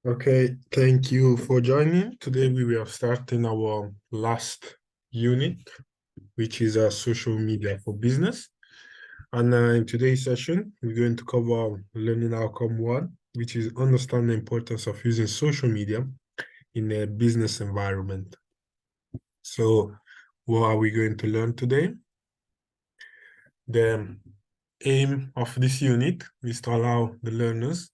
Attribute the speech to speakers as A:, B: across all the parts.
A: Okay, thank you for joining. Today we are starting our last unit, which is social media for business. And in today's session, we're going to cover learning outcome one, which is understand the importance of using social media in a business environment. So what are we going to learn today? The aim of this unit is to allow the learners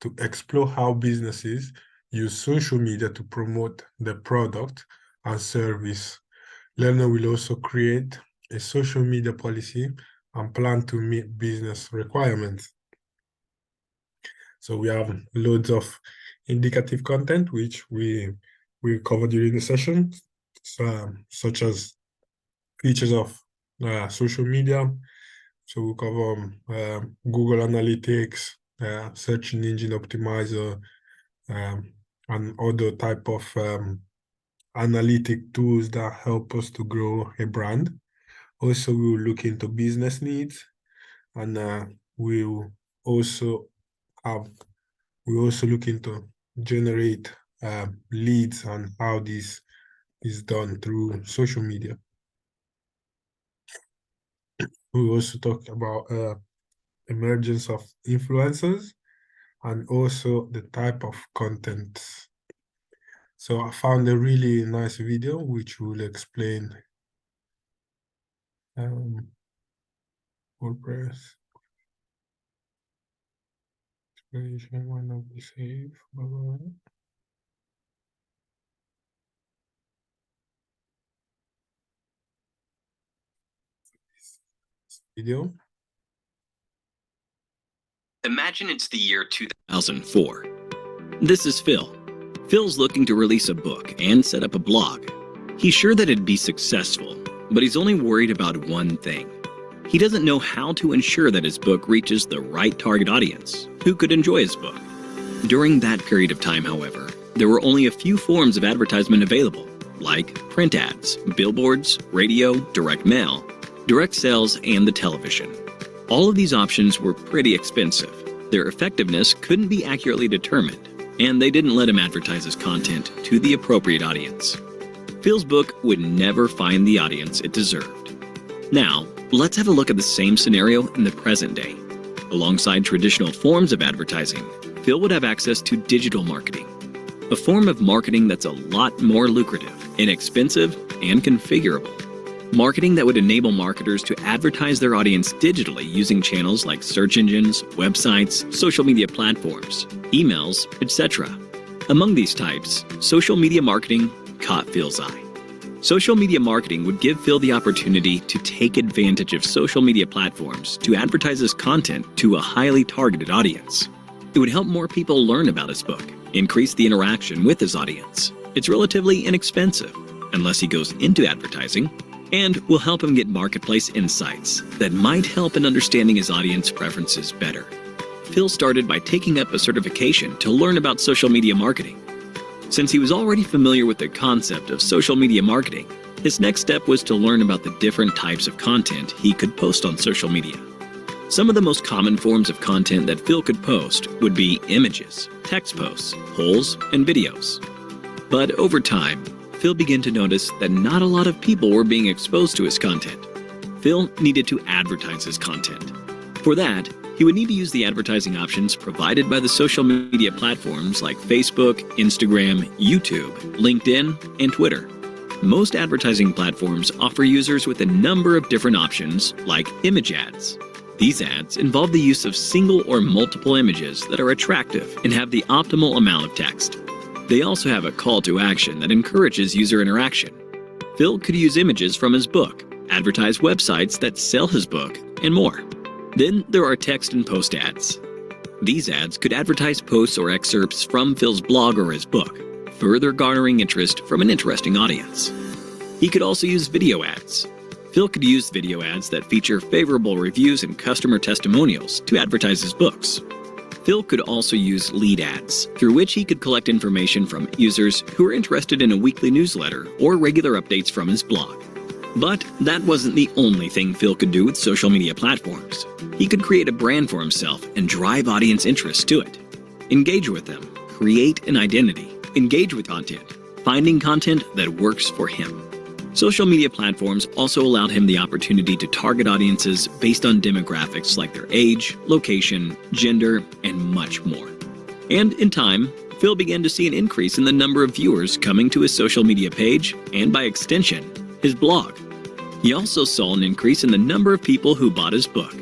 A: to explore how businesses use social media to promote their product and service. Learner will also create a social media policy and plan to meet business requirements. So we have loads of indicative content, which we cover during the session, such as features of social media. So we'll cover Google Analytics, search engine optimizer, and other type of analytic tools that help us to grow a brand. Also, we will look into business needs, and we'll also look into generate leads and how this is done through social media. We also talk about emergence of influencers and also the type of content. So I found a really nice video which will explain WordPress. Explanation might not be safe. Video.
B: Imagine it's the year 2004. This is Phil. Phil's looking to release a book and set up a blog. He's sure that it'd be successful, but he's only worried about one thing. He doesn't know how to ensure that his book reaches the right target audience who could enjoy his book. During that period of time, however, there were only a few forms of advertisement available, like print ads, billboards, radio, direct mail, direct sales, and the television. All of these options were pretty expensive. Their effectiveness couldn't be accurately determined, and they didn't let him advertise his content to the appropriate audience. Phil's book would never find the audience it deserved. Now, let's have a look at the same scenario in the present day. Alongside traditional forms of advertising, Phil would have access to digital marketing, a form of marketing that's a lot more lucrative, inexpensive, and configurable. Marketing that would enable marketers to advertise their audience digitally using channels like search engines, websites, social media platforms, emails, etc. Among these types, social media marketing caught Phil's eye. Social media marketing would give Phil the opportunity to take advantage of social media platforms to advertise his content to a highly targeted audience. It would help more people learn about his book, increase the interaction with his audience. It's relatively inexpensive, unless he goes into advertising, and will help him get marketplace insights that might help in understanding his audience preferences better. Phil started by taking up a certification to learn about social media marketing. Since he was already familiar with the concept of social media marketing, his next step was to learn about the different types of content he could post on social media. Some of the most common forms of content that Phil could post would be images, text posts, polls, and videos. But over time, Phil began to notice that not a lot of people were being exposed to his content. Phil needed to advertise his content. For that, he would need to use the advertising options provided by the social media platforms like Facebook, Instagram, YouTube, LinkedIn, and Twitter. Most advertising platforms offer users with a number of different options like image ads. These ads involve the use of single or multiple images that are attractive and have the optimal amount of text. They also have a call to action that encourages user interaction. Phil could use images from his book, advertise websites that sell his book, and more. Then there are text and post ads. These ads could advertise posts or excerpts from Phil's blog or his book, further garnering interest from an interesting audience. He could also use video ads. Phil could use video ads that feature favorable reviews and customer testimonials to advertise his books. Phil could also use lead ads, through which he could collect information from users who are interested in a weekly newsletter or regular updates from his blog. But that wasn't the only thing Phil could do with social media platforms. He could create a brand for himself and drive audience interest to it. Engage with them, create an identity, engage with content, finding content that works for him. Social media platforms also allowed him the opportunity to target audiences based on demographics like their age, location, gender, and much more. And in time, Phil began to see an increase in the number of viewers coming to his social media page and, by extension, his blog. He also saw an increase in the number of people who bought his book,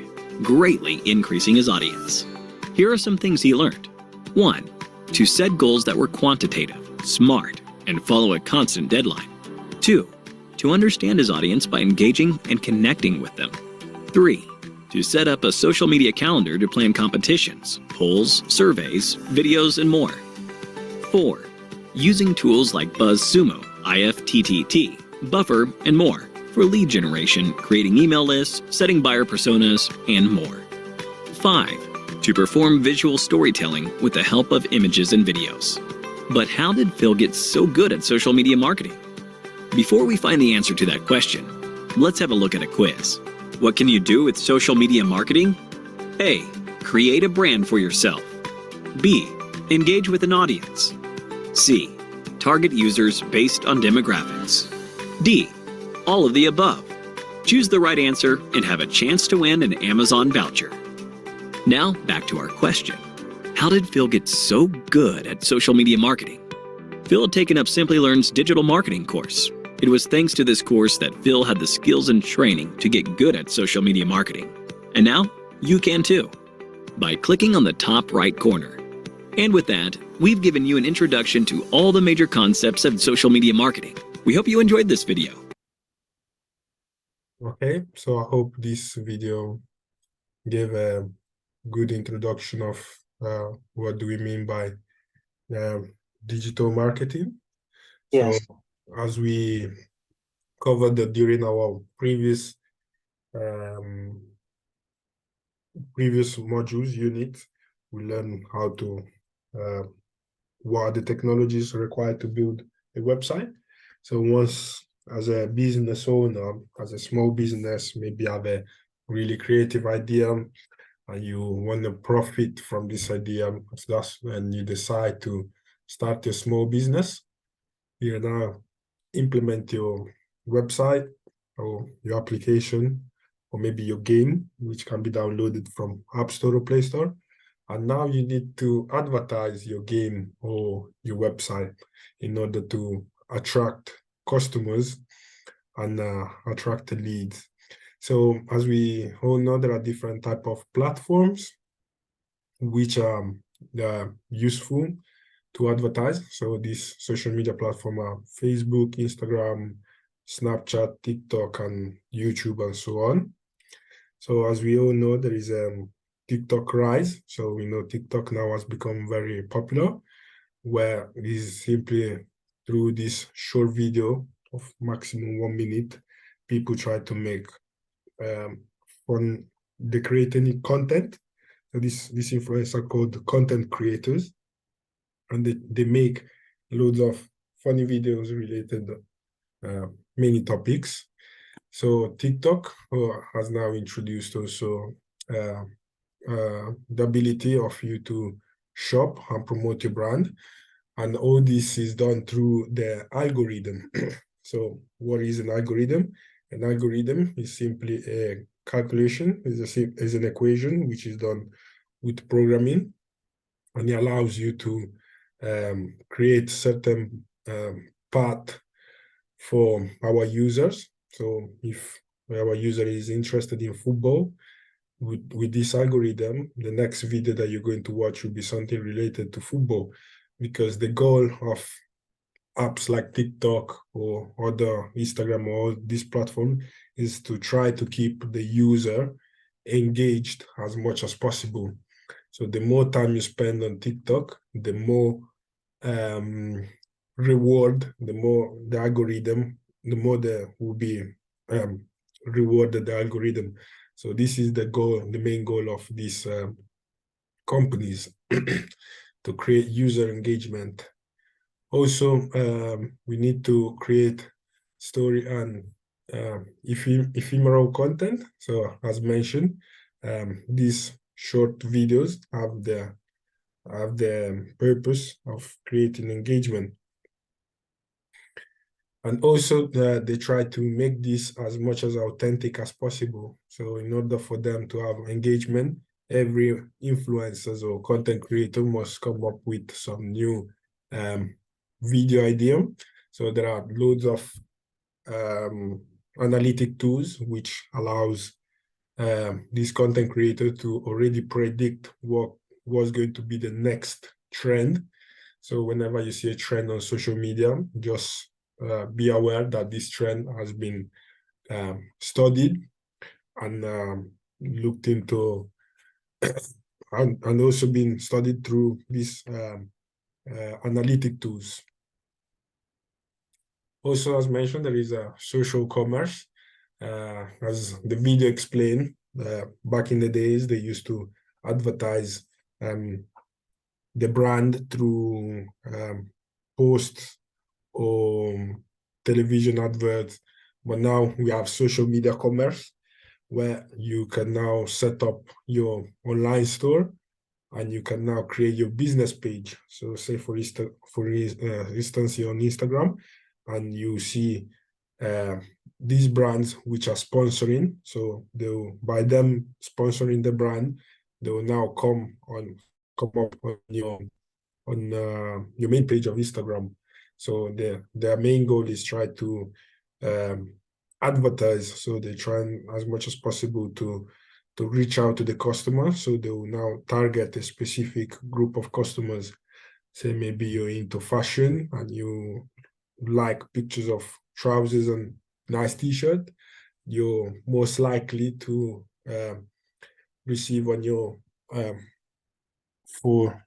B: greatly increasing his audience. Here are some things he learned. 1. To set goals that were quantitative, smart, and follow a constant deadline. 2. To understand his audience by engaging and connecting with them. 3. To set up a social media calendar to plan competitions, polls, surveys, videos, and more. 4. Using tools like BuzzSumo, IFTTT, Buffer, and more for lead generation, creating email lists, setting buyer personas, and more. 5. To perform visual storytelling with the help of images and videos. But how did Phil get so good at social media marketing? Before we find the answer to that question, let's have a look at a quiz. What can you do with social media marketing? A. Create a brand for yourself. B. Engage with an audience. C. Target users based on demographics. D. All of the above. Choose the right answer and have a chance to win an Amazon voucher. Now, back to our question. How did Phil get so good at social media marketing? Phil had taken up Simply Learn's digital marketing course. It was thanks to this course that Phil had the skills and training to get good at social media marketing. And now, you can too, by clicking on the top right corner. And with that, we've given you an introduction to all the major concepts of social media marketing. We hope you enjoyed this video.
A: Okay, so I hope this video gave a good introduction of what do we mean by digital marketing.
C: Yes.
A: So as we covered during our previous modules unit, we learned how to what are the technologies required to build a website. So once, as a business owner, as a small business, maybe you have a really creative idea and you want to profit from this idea, so that's when you decide to start your small business. You now implement your website or your application or maybe your game, which can be downloaded from App Store or Play Store. And now you need to advertise your game or your website in order to attract customers and attract leads. So as we all know, there are different types of platforms which are useful to advertise. So these social media platforms are Facebook, Instagram, Snapchat, TikTok, and YouTube, and so on. So as we all know, there is TikTok rise. So we know TikTok now has become very popular, where it is simply through this short video of maximum 1 minute, people try to make fun, they create any content. So this influencers are called content creators, and they make loads of funny videos related many topics. So TikTok has now introduced also the ability of you to shop and promote your brand, and all this is done through the algorithm. So what is an algorithm? An algorithm is simply a calculation, is an equation which is done with programming, and it allows you to create certain path for our users. So if our user is interested in football, with this algorithm, the next video that you're going to watch will be something related to football, because the goal of apps like TikTok or other Instagram or this platform is to try to keep the user engaged as much as possible. So the more time you spend on TikTok, the more reward, the more the algorithm, the more there will be rewarded the algorithm. So this is the goal, the main goal of these companies, to create user engagement. Also, we need to create story and ephemeral content. So as mentioned, these short videos have the have the purpose of creating engagement. And also they try to make this as much as authentic as possible. So in order for them to have engagement, every influencers or content creator must come up with some new video idea. So there are loads of analytic tools which allows this content creator to already predict what was going to be the next trend. So whenever you see a trend on social media, just be aware that this trend has been studied and looked into and also been studied through these analytic tools. Also, as mentioned, there is a social commerce. As the video explained, back in the days, they used to advertise the brand through posts or television adverts. But now we have social media commerce, where you can now set up your online store and you can now create your business page. So say for instance, you're on Instagram and you see these brands which are sponsoring. So they'll, by them sponsoring the brand, they will now come up on your main page of Instagram. So their main goal is try to advertise. So they try as much as possible to reach out to the customer. So they will now target a specific group of customers. Say maybe you're into fashion and you like pictures of trousers and nice t-shirt, you're most likely to receive on your for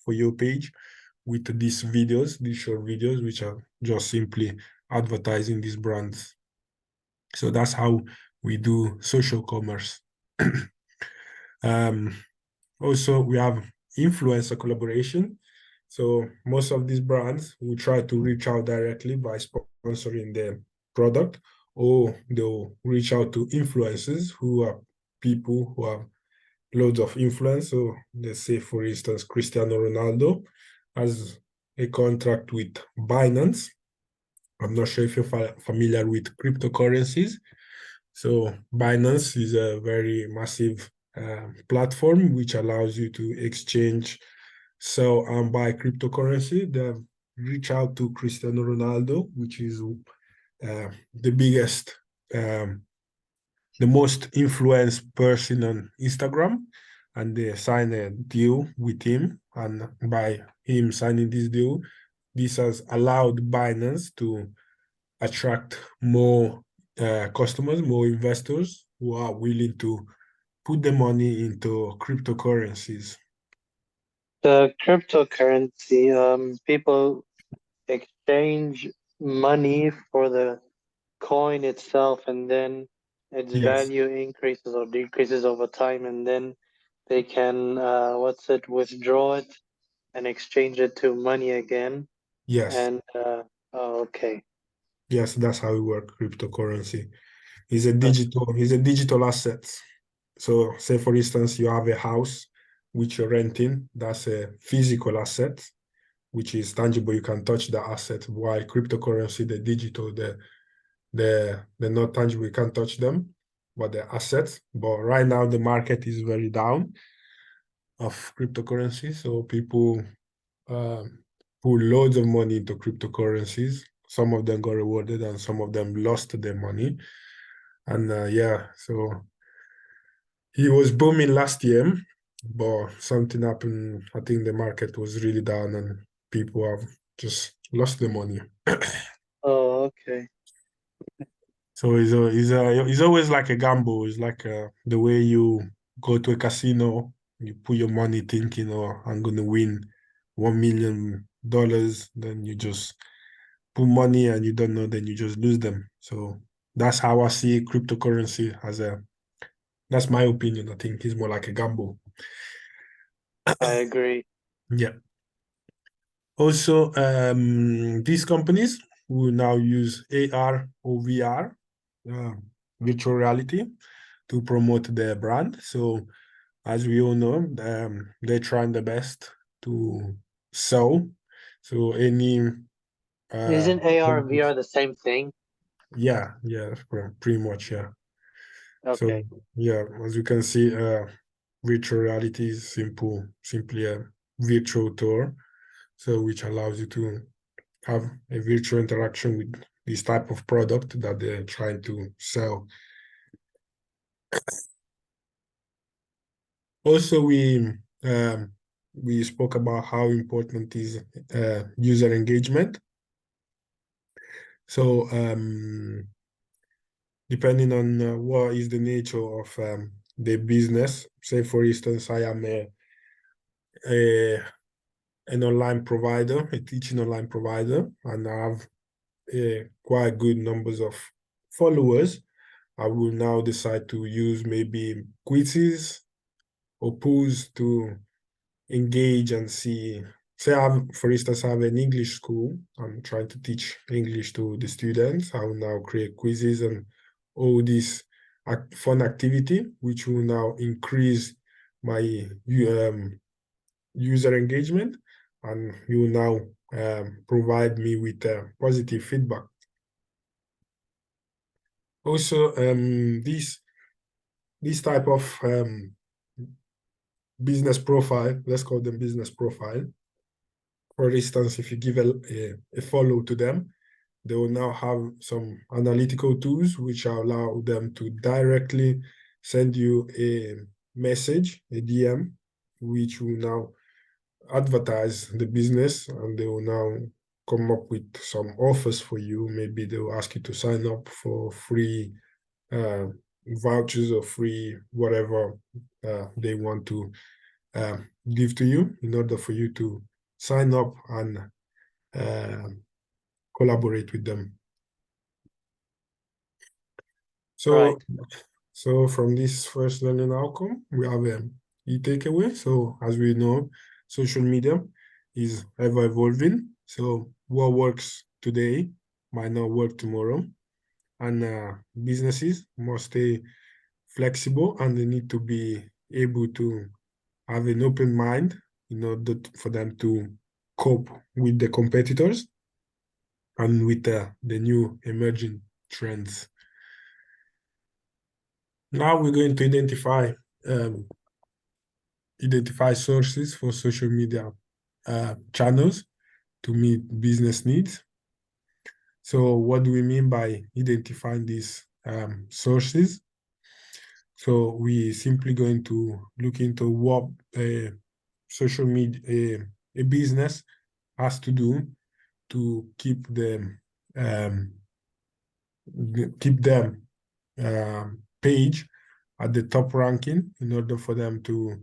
A: your page with these short videos, which are just simply advertising these brands. So that's how we do social commerce. Also, we have influencer collaboration. So most of these brands will try to reach out directly by sponsoring their product, or they'll reach out to influencers who are people who have loads of influence. So let's say, for instance, Cristiano Ronaldo has a contract with Binance. I'm not sure if you're familiar with cryptocurrencies. So Binance is a very massive platform which allows you to exchange, sell and buy cryptocurrency. They reach out to Cristiano Ronaldo, which is the biggest, the most influenced person on Instagram, and they sign a deal with him. And by him signing this deal, this has allowed Binance to attract more customers, more investors who are willing to put the money into cryptocurrencies.
C: The cryptocurrency, people exchange money for the coin itself, and then its
A: Yes,
C: value increases or decreases over time, and then they can withdraw it and exchange it to money again.
A: yes,
C: And okay.
A: yes, that's how it works. Cryptocurrency is a digital asset. So say, for instance, you have a house which you're renting, that's a physical asset, which is tangible, you can touch the asset, while cryptocurrency, the digital, they're not tangible, you can't touch them, but they're assets. But right now the market is very down of cryptocurrency, so people put loads of money into cryptocurrencies. Some of them got rewarded and some of them lost their money. And yeah, so he was booming last year, but something happened. I think the market was really down and people have just lost their money.
C: Oh, okay.
A: So it's always like a gamble. It's like the way you go to a casino, you put your money thinking, oh, I'm going to win $1 million. Then you just put money and you don't know, then you just lose them. So that's how I see cryptocurrency that's my opinion. I think it's more like a gamble.
C: I agree.
A: Yeah. Also, these companies will now use AR or VR, virtual reality, to promote their brand. So as we all know, they're trying their best to sell. So any
C: Isn't AR and VR the same thing?
A: yeah, pretty much, yeah. So
C: Okay.
A: yeah, as you can see, virtual reality is simply a virtual tour, so which allows you to have a virtual interaction with this type of product that they're trying to sell. Also, we spoke about how important is user engagement. So depending on what is the nature of the business, say for instance, I am an online provider, a teaching online provider, and I have quite good numbers of followers. I will now decide to use maybe quizzes or polls to engage and see. Say I have, for instance, I have an English school. I'm trying to teach English to the students. I will now create quizzes and all this fun activity, which will now increase my user engagement, and you will now provide me with positive feedback. Also, this type of business profile, let's call them business profile. For instance, if you give a follow to them, they will now have some analytical tools which allow them to directly send you a message, a DM, which will now advertise the business, and they will now come up with some offers for you. Maybe they will ask you to sign up for free vouchers or free whatever they want to give to you in order for you to sign up and collaborate with them. So,
C: Right.
A: so from this first learning outcome, we have a key takeaway. So as we know, social media is ever evolving. So what works today might not work tomorrow. And businesses must stay flexible, and they need to be able to have an open mind in order for them to cope with the competitors and with the new emerging trends. Now we're going to identify sources for social media channels to meet business needs. So what do we mean by identifying these sources? So we simply going to look into what social media, a business has to do to keep them page at the top ranking in order for them to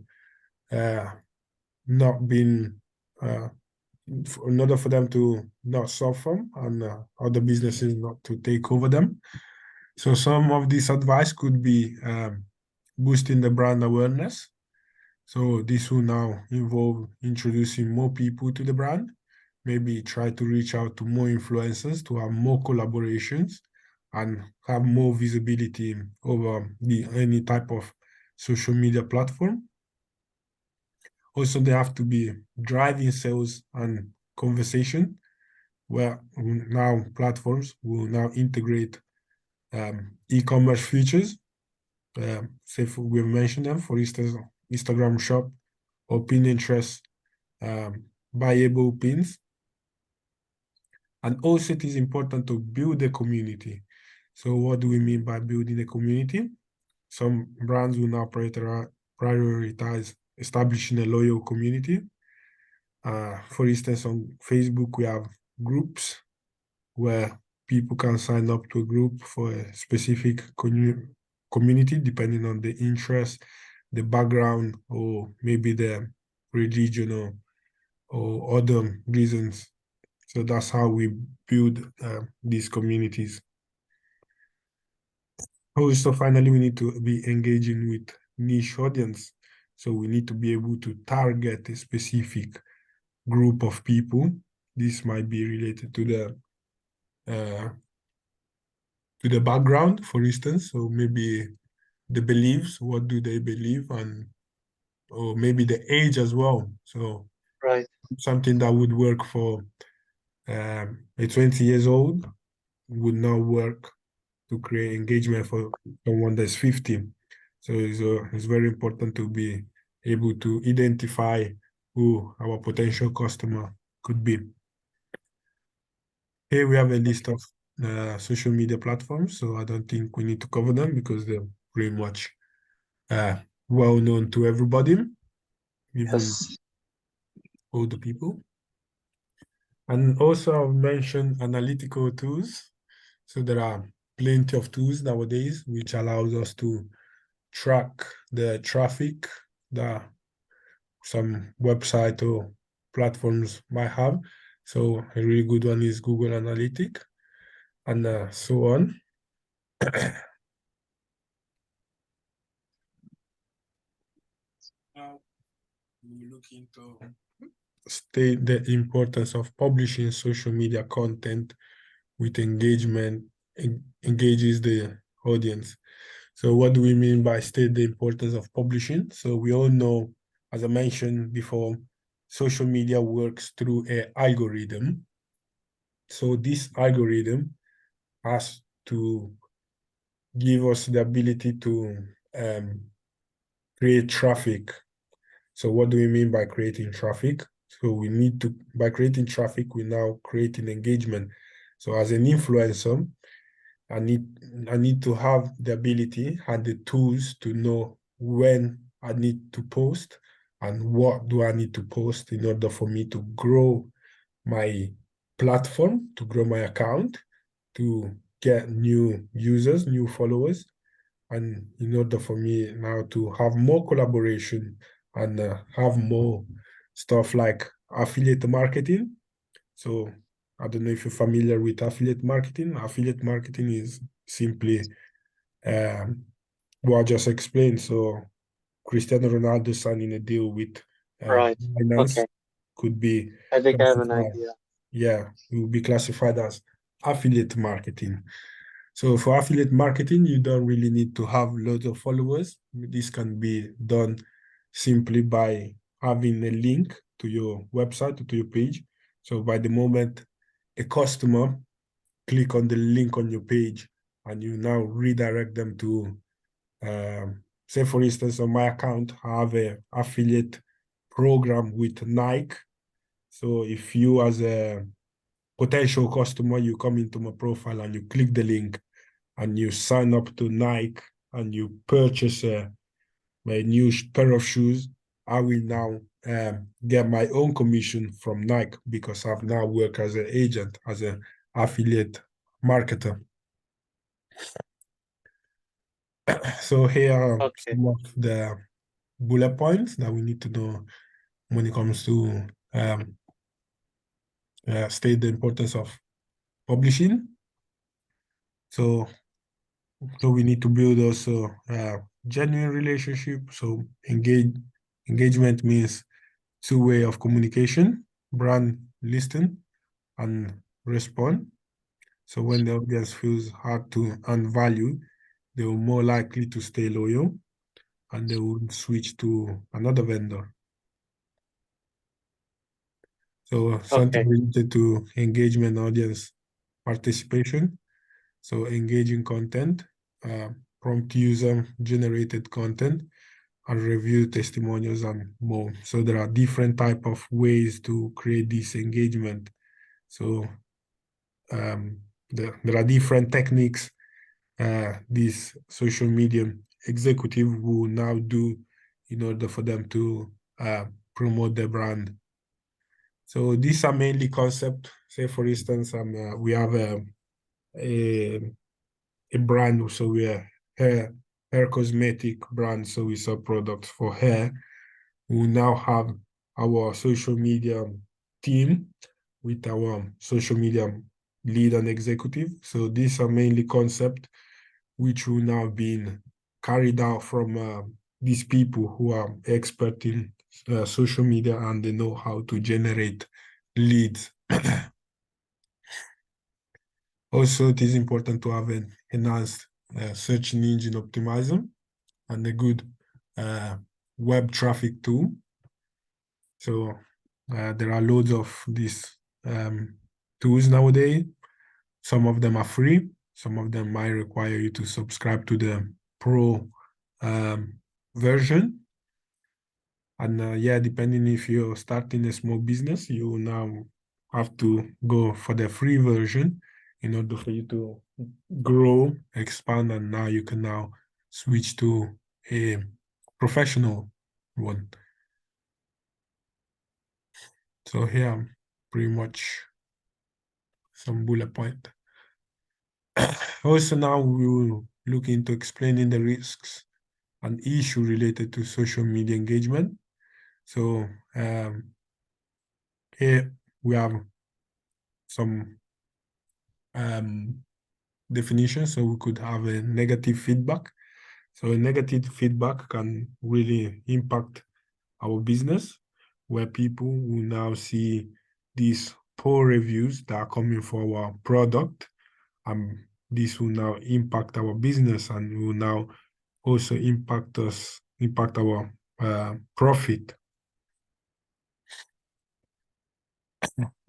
A: not being in order for them to not suffer and other businesses not to take over them. So some of this advice could be boosting the brand awareness. So this will now involve introducing more people to the brand, maybe try to reach out to more influencers to have more collaborations and have more visibility over any type of social media platform. Also, they have to be driving sales and conversation, where now platforms will now integrate e-commerce features. Say we've mentioned them, for instance, Instagram Shop or Pinterest buyable pins. And also it is important to build a community. So what do we mean by building a community? Some brands will now prioritize establishing a loyal community. For instance, on Facebook, we have groups where people can sign up to a group for a specific community, depending on the interest, the background, or maybe the religion or other reasons. So that's how we build these communities. Also, finally, we need to be engaging with niche audience. So we need to be able to target a specific group of people. This might be related to the background, for instance. So maybe the beliefs, what do they believe, and or maybe the age as well. So
C: Right.
A: something that would work for a 20 years old would not work to create engagement for someone that's 50. So it's very important to be able to identify who our potential customer could be. Here we have a list of social media platforms, so I don't think we need to cover them because they're pretty much well known to everybody, even
C: Yes.
A: older people. And also I've mentioned analytical tools. So there are plenty of tools nowadays which allows us to track the traffic that some website or platforms might have. So a really good one is Google Analytics and so on. Now we look into state the importance of publishing social media content with engagement, engages the audience. So what do we mean by state the importance of publishing? So we all know, as I mentioned before, social media works through an algorithm. So this algorithm has to give us the ability to create traffic. So what do we mean by creating traffic? So we need to, by creating traffic, we're now creating engagement. So as an influencer, I need to have the ability and the tools to know when I need to post and what do I need to post in order for me to grow my platform, to grow my account, to get new users, new followers, and in order for me now to have more collaboration and have more stuff like affiliate marketing. So I don't know if you're familiar with affiliate marketing. Affiliate marketing is simply what I just explained. So Cristiano Ronaldo signing a deal with
C: Right.
A: Binance
C: Okay.
A: could be
C: I think I have an
A: classified,
C: idea.
A: yeah, it will be classified as affiliate marketing. So for affiliate marketing, you don't really need to have loads of followers. This can be done simply by having a link to your website or to your page. So by the moment a customer click on the link on your page and you now redirect them to, say for instance, on my account, I have an affiliate program with Nike. So if you as a potential customer, you come into my profile and you click the link and you sign up to Nike and you purchase my new pair of shoes, I will now get my own commission from Nike because I've now worked as an agent, as an affiliate marketer. So here are
C: Okay.
A: some of the bullet points that we need to know when it comes to state the importance of publishing. So we need to build also genuine relationship. So engagement means two-way of communication, brand listen and respond. So when the audience feels hard to and value, they will more likely to stay loyal and they will switch to another vendor. So something
C: Okay.
A: related to engagement audience participation. So engaging content, prompt user generated content, and review testimonials and more. So there are different type of ways to create this engagement. So there are different techniques these social media executive will now do in order for them to promote their brand. So these are mainly concepts. Say for instance, we have a brand, so we are hair cosmetic brand, so we sell products for hair. We now have our social media team with our social media lead and executive. So these are mainly concepts which will now being carried out from these people who are expert in social media and they know how to generate leads. Also, it is important to have an enhanced search engine optimism and a good web traffic too. So there are loads of these tools nowadays. Some of them are free. Some of them might require you to subscribe to the pro version. And yeah, depending if you're starting a small business, you now have to go for the free version in order for you to grow, expand, and now you can now switch to a professional one. So here, pretty much some bullet point. Also now we will look into explaining the risks and issues related to social media engagement. So here we have some definitions. So we could have a negative feedback. So a negative feedback can really impact our business, where people will now see these poor reviews that are coming for our product. This will now impact our business and will now also impact our profit.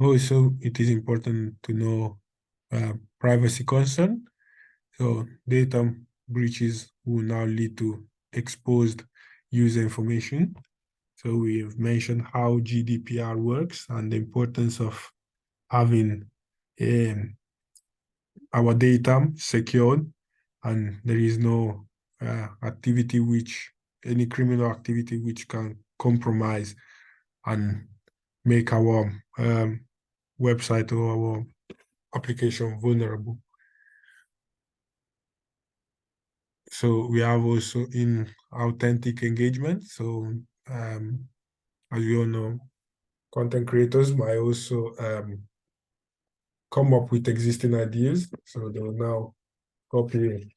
A: Also, it is important to know privacy concern. So data breaches will now lead to exposed user information. So we've mentioned how GDPR works and the importance of having our data secured, and there is no any criminal activity which can compromise and make our website or our application vulnerable. So we have also inauthentic engagement. So as you all know, content creators might also come up with existing ideas. So they will now copy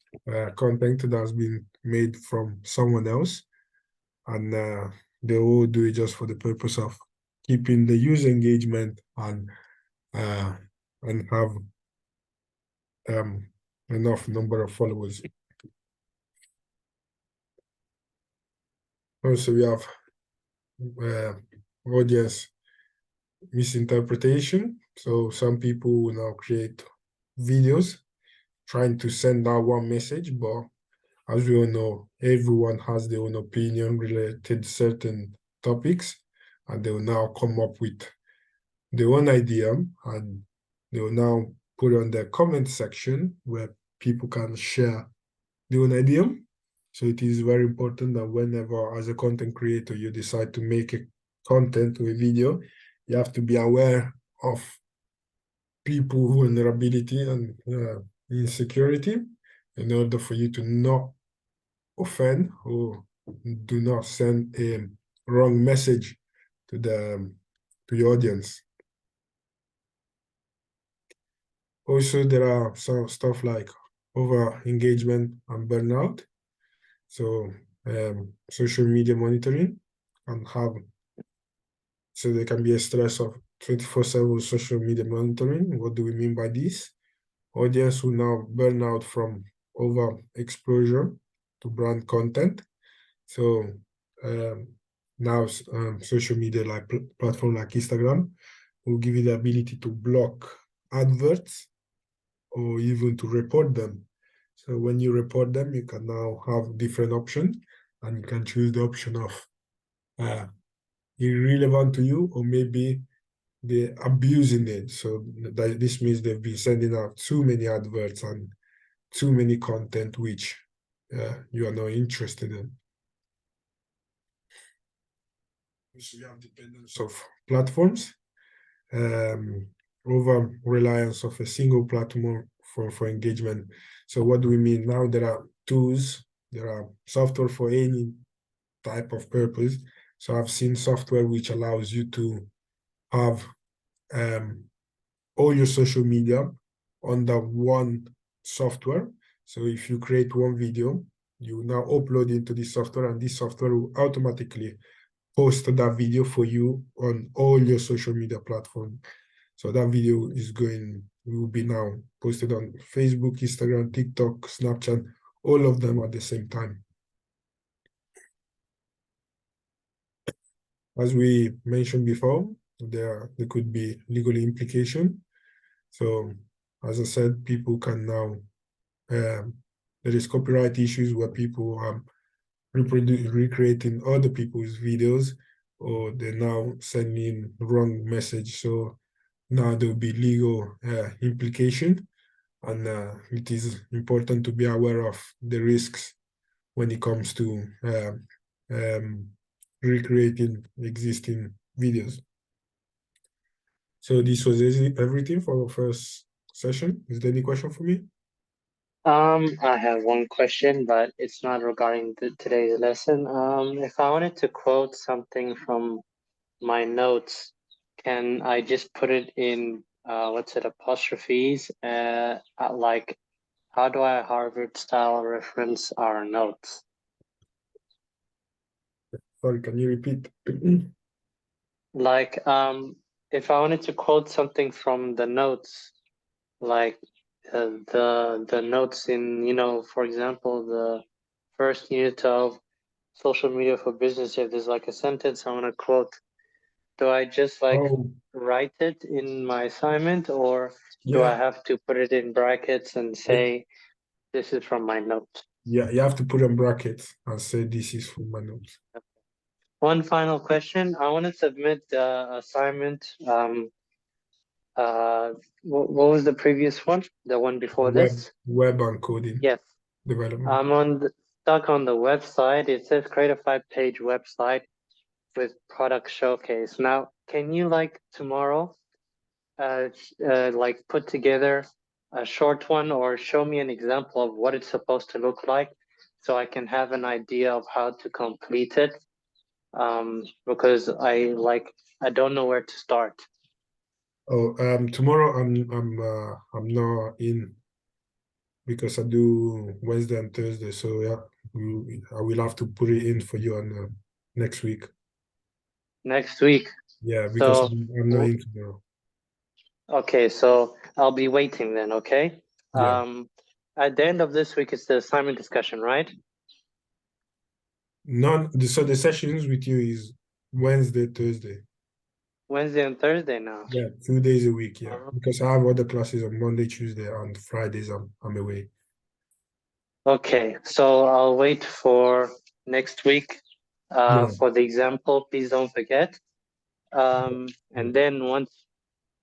A: content that has been made from someone else, and they will do it just for the purpose of keeping the user engagement and have enough number of followers. Also, we have audience misinterpretation. So some people will now create videos trying to send out one message, but as we all know, everyone has their own opinion related to certain topics, and they will now come up with their own idea, and they will now put on the comment section where people can share their own idea. So it is very important that whenever, as a content creator, you decide to make a content or a video, you have to be aware of people vulnerability and insecurity in order for you to not offend or do not send a wrong message to your audience. Also, there are some stuff like over engagement and burnout. So social media monitoring and so there can be a stress of 24/7 social media monitoring. What do we mean by this? Audience will now burn out from over exposure to brand content. So now social media like platform like Instagram will give you the ability to block adverts or even to report them. So when you report them, you can now have different options, and you can choose the option of irrelevant to you, or maybe they're abusing it. So this means they've been sending out too many adverts and too many content which you are not interested in. So you have dependence of platforms, over reliance of a single platform for engagement. So what do we mean? Now there are tools, there are software for any type of purpose. So I've seen software which allows you to have all your social media under one software. So if you create one video, you now upload into this software, and this software will automatically post that video for you on all your social media platforms. So that video will be now posted on Facebook, Instagram, TikTok, Snapchat, all of them at the same time. as we mentioned before, there could be legal implication. So, as I said, people can now, there is copyright issues where people are recreating other people's videos, or they're now sending wrong message. So now there will be legal implication, and it is important to be aware of the risks when it comes to recreating existing videos. So this was everything for our first session. Is there any question for me?
C: I have one question, but it's not regarding today's lesson. If I wanted to quote something from my notes, can I just put it in apostrophes? Like, how do I Harvard style reference our notes?
A: Sorry, can you repeat?
C: Like, if I wanted to quote something from the notes, like the notes in, for example, the first unit of social media for business, if there's like a sentence I want to quote, do I just
A: Oh,
C: write it in my assignment, or do I
A: yeah.
C: have to put it in brackets and say this is from my notes?
A: Yeah, you have to put in brackets and say this is for my notes.
C: One final question. I want to submit the assignment. What was the previous one? The one before this?
A: Web and coding
C: Yes.
A: development.
C: I'm stuck on the website. It says create a 5-page website with product showcase. Now, can you tomorrow, put together a short one or show me an example of what it's supposed to look like, so I can have an idea of how to complete it? Because I don't know where to start.
A: Oh, tomorrow I'm not in because I do Wednesday and Thursday. So yeah, I will have to put it in for you on next week.
C: Next week.
A: Yeah, because
C: So,
A: I'm not in tomorrow.
C: okay, so I'll be waiting then, okay?
A: Yeah.
C: At the end of this week, it's the assignment discussion, right?
A: So the sessions with you is Wednesday, Thursday.
C: Wednesday and Thursday now.
A: Yeah, 2 days a week, yeah.
C: Uh-huh.
A: Because I have other classes on Monday, Tuesday, and Fridays I'm away.
C: Okay, so I'll wait for next week
A: Yeah.
C: for the example. Please don't forget. And then once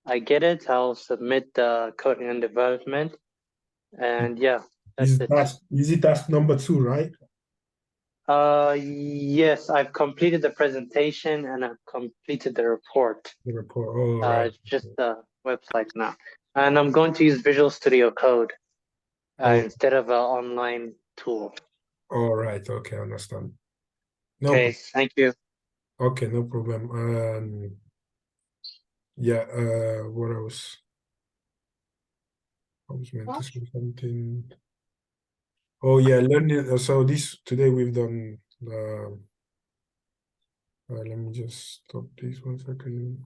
C: I get it, I'll submit the coding and development. And yeah, that's it.
A: Is it task number 2, right?
C: Yes, I've completed the presentation and I've completed the report.
A: The report. Oh, right.
C: It's just the website now. And I'm going to use Visual Studio Code instead of an online tool.
A: All right. Okay, I understand. No.
C: Okay, thank you.
A: Okay, no problem. Yeah. What else? I was meant to say something. Oh yeah, learning. So today we've done. Let me just stop this 1 second.